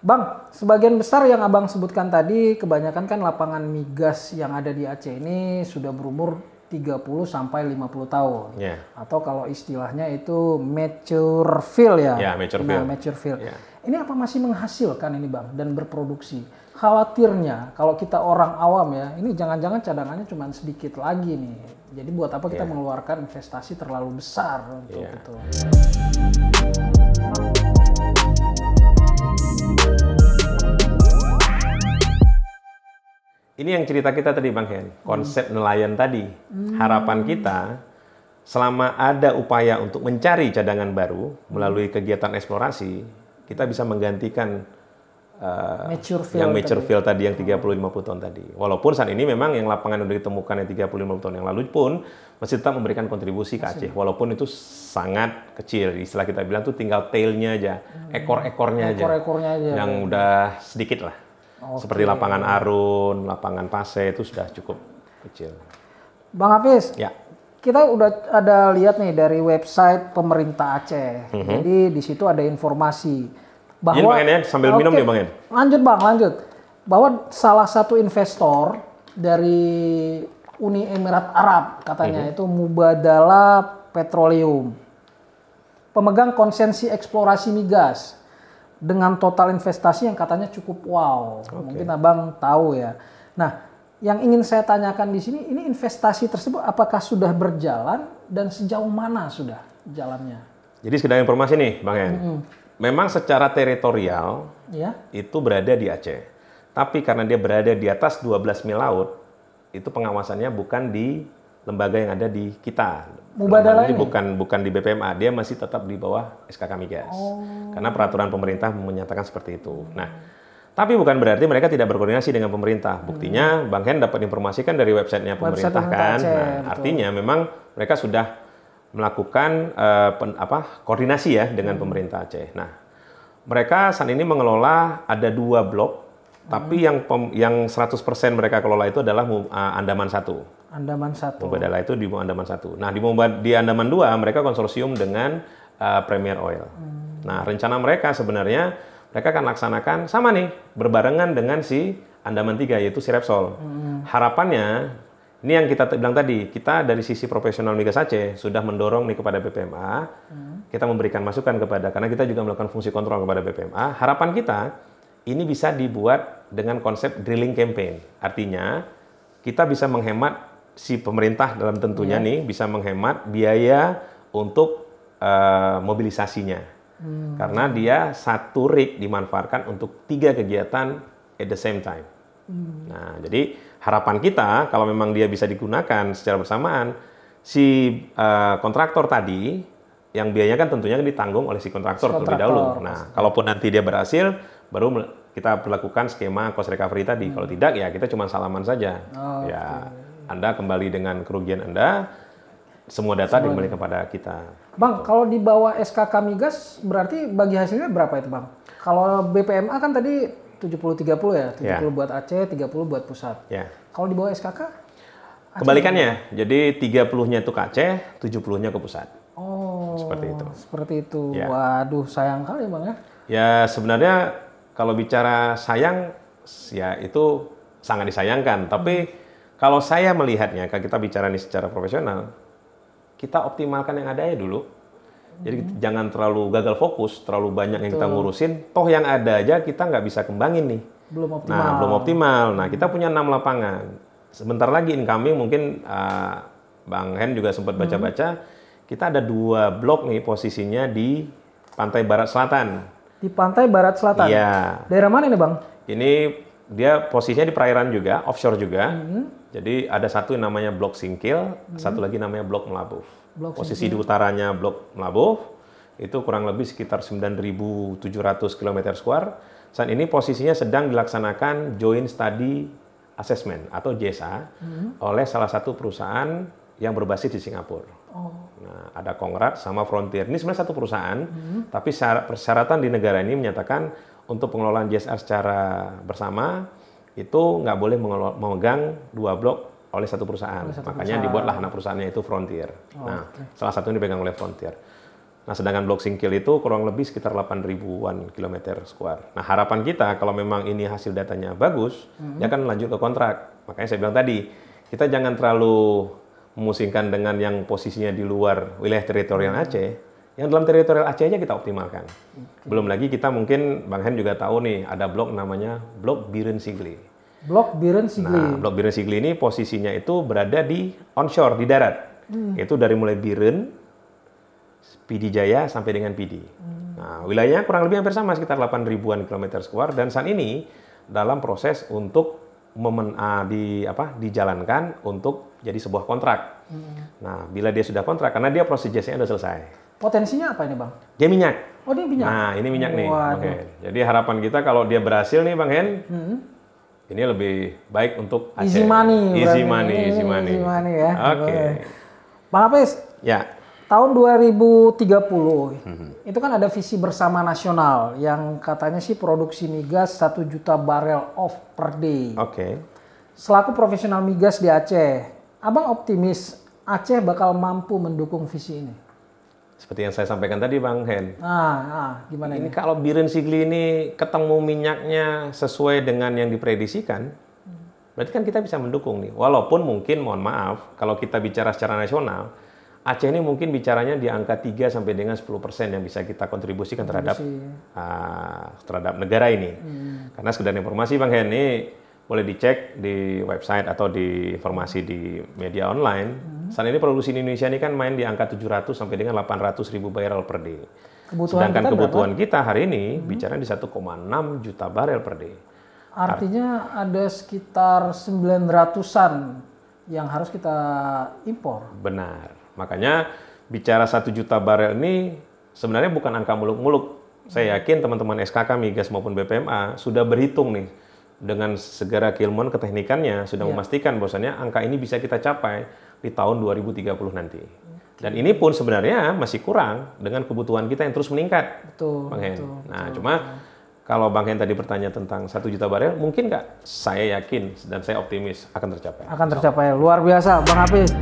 Bang, sebagian besar yang Abang sebutkan tadi, kebanyakan kan lapangan migas yang ada di Aceh ini sudah berumur 30 sampai 50 tahun. Yeah. Atau kalau istilahnya itu mature field ya. Ya, mature field. Mature field. Yeah. Ini apa masih menghasilkan ini Bang dan berproduksi? Khawatirnya kalau kita orang awam ya, ini jangan-jangan cadangannya cuma sedikit lagi nih. Jadi buat apa kita mengeluarkan investasi terlalu besar untuk itu? Ini yang cerita kita tadi Bang Hen, konsep nelayan tadi. Harapan kita selama ada upaya untuk mencari cadangan baru melalui kegiatan eksplorasi, kita bisa menggantikan mature field tadi yang 30-50 tahun tadi. Walaupun saat ini memang yang lapangan yang sudah ditemukan yang 30-50 tahun yang lalu pun masih tetap memberikan kontribusi ke Aceh. Walaupun itu sangat kecil. Istilah kita bilang tuh tinggal tailnya aja, ekor-ekornya aja. Yang udah sedikit lah. Seperti lapangan Arun, lapangan Pase itu sudah cukup kecil. Bang Hafiz, ya. Kita udah ada lihat nih dari website pemerintah Aceh. Jadi di situ ada informasi bahwa Bang En, sambil minum nih Bang En. Lanjut Bang, lanjut. Bahwa salah satu investor dari Uni Emirat Arab katanya itu Mubadala Petroleum. Pemegang konsensi eksplorasi migas dengan total investasi yang katanya cukup wow. Mungkin Abang tahu ya. Nah, yang ingin saya tanyakan di sini, ini investasi tersebut apakah sudah berjalan dan sejauh mana sudah jalannya? Jadi sekedar informasi nih Bang En. Memang secara teritorial itu berada di Aceh. Tapi karena dia berada di atas 12 mil laut, itu pengawasannya bukan di lembaga yang ada di kita. Mubadala ini bukan di BPMA, dia masih tetap di bawah SKK Migas. Karena peraturan pemerintah menyatakan seperti itu. Nah, tapi bukan berarti mereka tidak berkoordinasi dengan pemerintah. Buktinya Bang Hen dapat informasi kan dari websitenya pemerintah kan. Aceh, nah, artinya memang mereka sudah melakukan koordinasi ya dengan pemerintah Aceh. Nah, mereka saat ini mengelola ada 2 blok, tapi yang 100% mereka kelola itu adalah Andaman 1. Andaman 1. Mubadala itu di Andaman 1. Nah, di Andaman 2 mereka konsorsium dengan Premier Oil. Nah, rencana mereka sebenarnya mereka akan laksanakan sama nih, berbarengan dengan si Andaman 3 yaitu si Repsol. Harapannya ini yang kita bilang tadi, kita dari sisi profesional Migas Aceh sudah mendorong nih kepada BPMA, kita memberikan masukan karena kita juga melakukan fungsi kontrol kepada BPMA. Harapan kita ini bisa dibuat dengan konsep drilling campaign. Artinya kita bisa menghemat si pemerintah dalam tentunya nih bisa menghemat biaya untuk mobilisasinya. Karena dia satu rig dimanfaatkan untuk 3 kegiatan at the same time. Nah, jadi harapan kita kalau memang dia bisa digunakan secara bersamaan, si kontraktor tadi yang biayanya kan tentunya ditanggung oleh si kontraktor terlebih dahulu. Nah, kalaupun nanti dia berhasil, baru kita berlakukan skema cost recovery tadi. Kalau tidak, ya kita cuma salaman saja. Anda kembali dengan kerugian Anda, semua data dikembalikan kepada kita. Bang, kalau di bawah SKK Migas, berarti bagi hasilnya berapa itu Bang? Kalau BPMA kan tadi 70-30 ya? 70 buat Aceh, 30 buat pusat. Kalau di bawah SKK? Kebalikannya, jadi 30-nya itu ke Aceh, 70-nya ke pusat. Seperti itu. Seperti itu. Waduh, sayang kali Bang ya. Ya, sebenarnya kalau bicara sayang, ya itu sangat disayangkan. Tapi kalau saya melihatnya, kalau kita bicara nih secara profesional, kita optimalkan yang ada ya dulu. Jadi jangan terlalu gagal fokus, terlalu banyak yang kita ngurusin. Toh yang ada aja kita nggak bisa kembangin nih. Belum optimal. Nah, belum optimal. Nah, kita punya 6 lapangan. Sebentar lagi incoming mungkin Bang Hen juga sempat baca-baca. Kita ada 2 blok nih posisinya di pantai barat selatan. Di pantai barat selatan? Iya. Daerah mana ini Bang? Ini dia posisinya di perairan juga, offshore juga. Jadi ada satu yang namanya Blok Singkil, satu lagi namanya Blok Melabuh. Posisi di utaranya Blok Melabuh, itu kurang lebih sekitar 9.700 km2. Saat ini posisinya sedang dilaksanakan Joint Study Assessment atau JSA oleh salah satu perusahaan yang berbasis di Singapura. Nah, ada Kongrat sama Frontier. Ini sebenarnya satu perusahaan, tapi persyaratan di negara ini menyatakan untuk pengelolaan JSA secara bersama itu nggak boleh memegang 2 blok oleh satu perusahaan. Makanya dibuatlah anak perusahaannya itu Frontier. Salah satu ini dipegang oleh Frontier. Nah, sedangkan Blok Singkil itu kurang lebih sekitar 8.000-an kilometer square. Nah, harapan kita kalau memang ini hasil datanya bagus, dia akan lanjut ke kontrak. Makanya saya bilang tadi, kita jangan terlalu memusingkan dengan yang posisinya di luar wilayah teritorial Aceh. Yang dalam teritorial Aceh aja kita optimalkan. Belum lagi kita mungkin, Bang Hen juga tahu nih, ada blok namanya Blok Biren Sigli. Blok Biren Sigli. Nah, Blok Biren Sigli ini posisinya itu berada di onshore, di darat. Itu dari mulai Biren, Pidi Jaya sampai dengan Pidi. Nah, wilayahnya kurang lebih hampir sama, sekitar 8.000-an kilometer square, dan saat ini dalam proses untuk dijalankan untuk jadi sebuah kontrak. Nah, bila dia sudah kontrak, karena dia prosesnya sudah selesai. Potensinya apa ini, Bang? Dia minyak. Oh, dia minyak? Nah, ini minyak nih, Bang Hen. Jadi harapan kita kalau dia berhasil nih, Bang Hen, ini lebih baik untuk Aceh. Easy money. Easy money Ya. Oke. Bang Hafiz, Ya. tahun 2030, itu kan ada visi bersama nasional yang katanya sih produksi migas 1 juta barel off per day. Oke. Selaku profesional migas di Aceh, Abang optimis Aceh bakal mampu mendukung visi ini? Seperti yang saya sampaikan tadi, Bang Hen. Gimana Ini ini? kalau Biren Sigli ini ketemu minyaknya sesuai dengan yang diprediksikan, berarti kan kita bisa mendukung nih. Walaupun mungkin, mohon maaf, kalau kita bicara secara nasional, Aceh ini mungkin bicaranya di angka 3 sampai dengan 10% yang bisa kita kontribusikan terhadap negara ini. Karena sekedar informasi, Bang Hen, ini boleh dicek di website atau di informasi di media online. Saat ini produksi di Indonesia ini kan main di angka 700 sampai dengan 800 ribu barrel per day. Sedangkan kebutuhan kita hari ini bicara di 1,6 juta barel per day. Artinya ada sekitar 900-an yang harus kita impor. Benar. Makanya bicara 1 juta barel ini sebenarnya bukan angka muluk-muluk. Saya yakin teman-teman SKK Migas maupun BPMA sudah berhitung nih dengan segera keilmuan keteknikannya sudah memastikan bahwasannya angka ini bisa kita capai di tahun 2030 nanti. Dan ini pun sebenarnya masih kurang dengan kebutuhan kita yang terus meningkat. Betul. Bang Hen. Cuma kalau Bang Hen tadi bertanya tentang 1 juta barel, mungkin nggak? Saya yakin dan saya optimis akan tercapai. Akan tercapai. Luar biasa, Bang Hafiz.